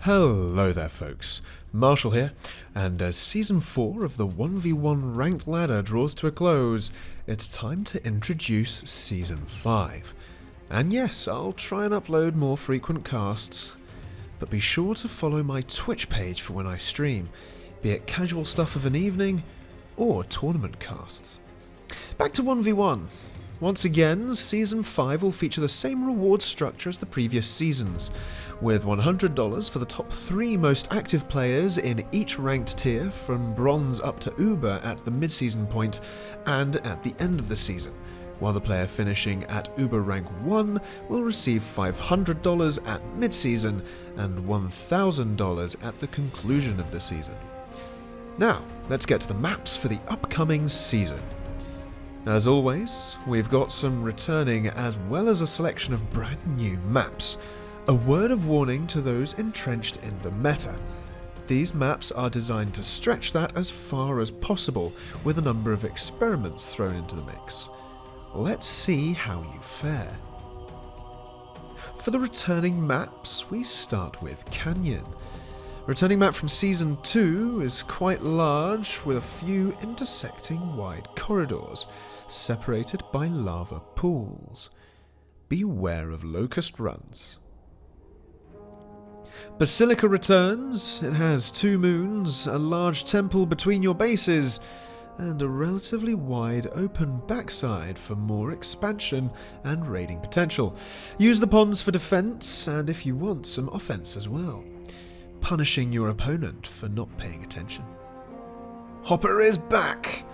Hello there folks, Marshall here, and as Season 4 of the 1v1 Ranked Ladder draws to a close, it's time to introduce Season 5. And yes, I'll try and upload more frequent casts, but be sure to follow my Twitch page for when I stream, be it casual stuff of an evening, or tournament casts. Back to 1v1. Once again, Season 5 will feature the same reward structure as the previous seasons, with $100 for the top 3 most active players in each ranked tier from Bronze up to Uber at the mid-season point and at the end of the season, while the player finishing at Uber rank 1 will receive $500 at mid-season and $1,000 at the conclusion of the season. Now, let's get to the maps for the upcoming season. As always, we've got some returning as well as a selection of brand new maps. A word of warning to those entrenched in the meta. These maps are designed to stretch that as far as possible, with a number of experiments thrown into the mix. Let's see how you fare. For the returning maps, we start with Canyon. Returning map from Season 2 is quite large, with a few intersecting wide corridors, separated by lava pools. Beware of locust runs. Silica returns. It has 2 moons, a large temple between your bases, and a relatively wide open backside for more expansion and raiding potential. Use the ponds for defense, and if you want, some offense as well, punishing your opponent for not paying attention. Hopper is back!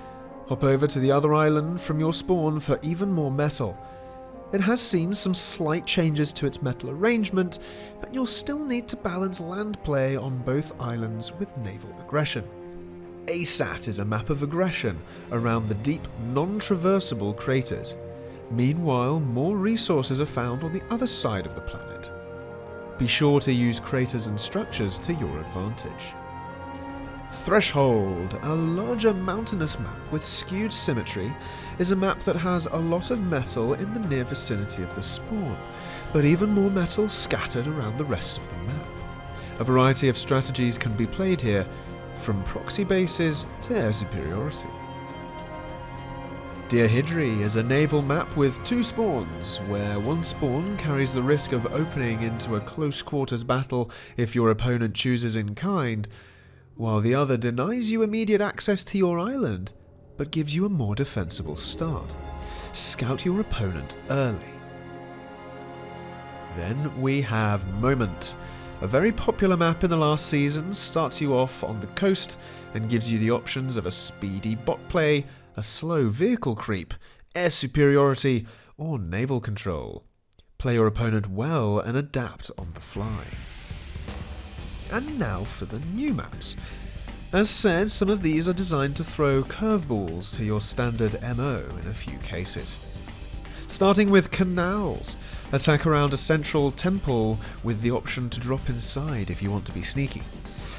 Hop over to the other island from your spawn for even more metal. It has seen some slight changes to its metal arrangement, but you'll still need to balance land play on both islands with naval aggression. ASAT is a map of aggression around the deep, non-traversable craters. Meanwhile, more resources are found on the other side of the planet. Be sure to use craters and structures to your advantage. Threshold, a larger mountainous map with skewed symmetry, is a map that has a lot of metal in the near vicinity of the spawn, but even more metal scattered around the rest of the map. A variety of strategies can be played here, from proxy bases to air superiority. Dihydri is a naval map with 2 spawns, where one spawn carries the risk of opening into a close quarters battle if your opponent chooses in kind, while the other denies you immediate access to your island, but gives you a more defensible start. Scout your opponent early. Then we have Moment. A very popular map in the last season, starts you off on the coast and gives you the options of a speedy bot play, a slow vehicle creep, air superiority, or naval control. Play your opponent well and adapt on the fly. And now for the new maps. As said, some of these are designed to throw curveballs to your standard MO in a few cases. Starting with Canals. Attack around a central temple with the option to drop inside if you want to be sneaky.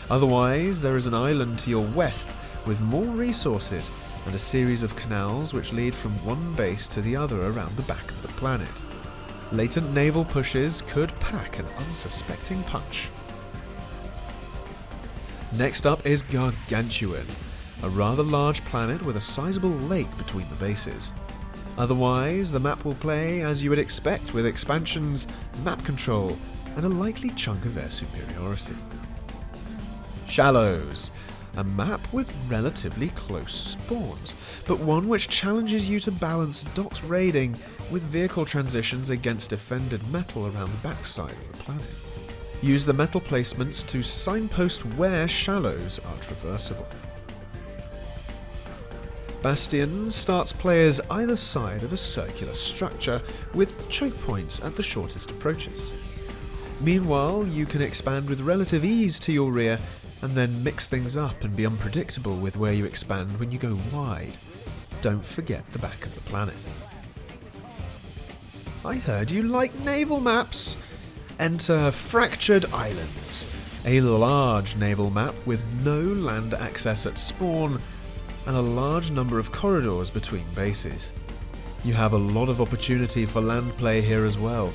Otherwise, there is an island to your west with more resources and a series of canals which lead from one base to the other around the back of the planet. Latent naval pushes could pack an unsuspecting punch. Next up is Gargantuan, a rather large planet with a sizable lake between the bases. Otherwise, the map will play as you would expect, with expansions, map control, and a likely chunk of air superiority. Shallows, a map with relatively close spawns, but one which challenges you to balance docks raiding with vehicle transitions against defended metal around the backside of the planet. Use the metal placements to signpost where shallows are traversable. Bastion starts players either side of a circular structure with choke points at the shortest approaches. Meanwhile, you can expand with relative ease to your rear and then mix things up and be unpredictable with where you expand when you go wide. Don't forget the back of the planet. I heard you like naval maps! Enter Fractured Islands, a large naval map with no land access at spawn and a large number of corridors between bases. You have a lot of opportunity for land play here as well,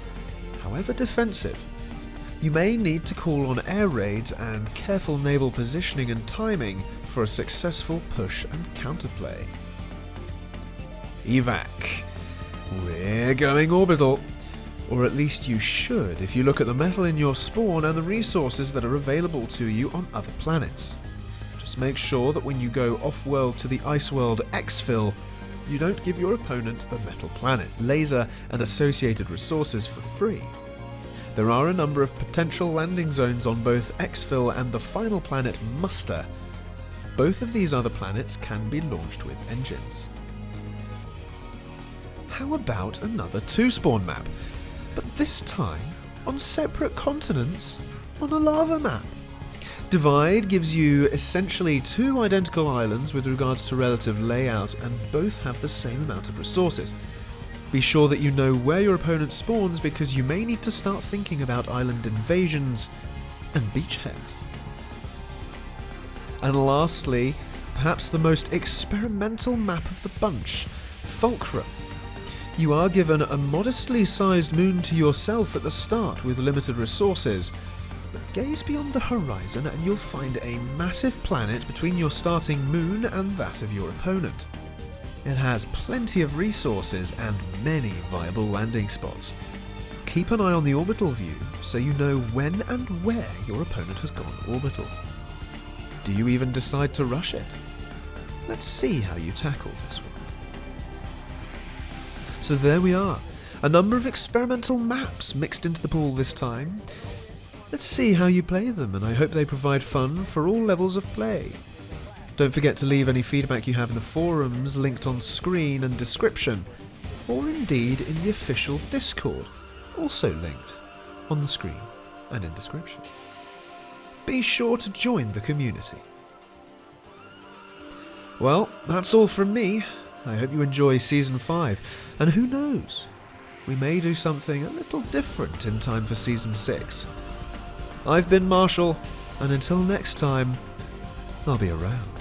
however defensive. You may need to call on air raids and careful naval positioning and timing for a successful push and counterplay. Evac. We're going orbital. Or at least you should if you look at the metal in your spawn and the resources that are available to you on other planets. Just make sure that when you go off-world to the ice world exfil, you don't give your opponent the metal planet, laser and associated resources for free. There are a number of potential landing zones on both exfil and the final planet Muster. Both of these other planets can be launched with engines. How about another 2-spawn map? But this time on separate continents on a lava map. Divide gives you essentially 2 identical islands with regards to relative layout, and both have the same amount of resources. Be sure that you know where your opponent spawns, because you may need to start thinking about island invasions and beachheads. And lastly, perhaps the most experimental map of the bunch, Fulcrum. You are given a modestly sized moon to yourself at the start with limited resources, but gaze beyond the horizon and you'll find a massive planet between your starting moon and that of your opponent. It has plenty of resources and many viable landing spots. Keep an eye on the orbital view so you know when and where your opponent has gone orbital. Do you even decide to rush it? Let's see how you tackle this one. So there we are, a number of experimental maps mixed into the pool this time. Let's see how you play them, and I hope they provide fun for all levels of play. Don't forget to leave any feedback you have in the forums linked on screen and description, or indeed in the official Discord, also linked on the screen and in description. Be sure to join the community. Well, that's all from me. I hope you enjoy Season 5, and who knows, we may do something a little different in time for Season 6. I've been Marshall, and until next time, I'll be around.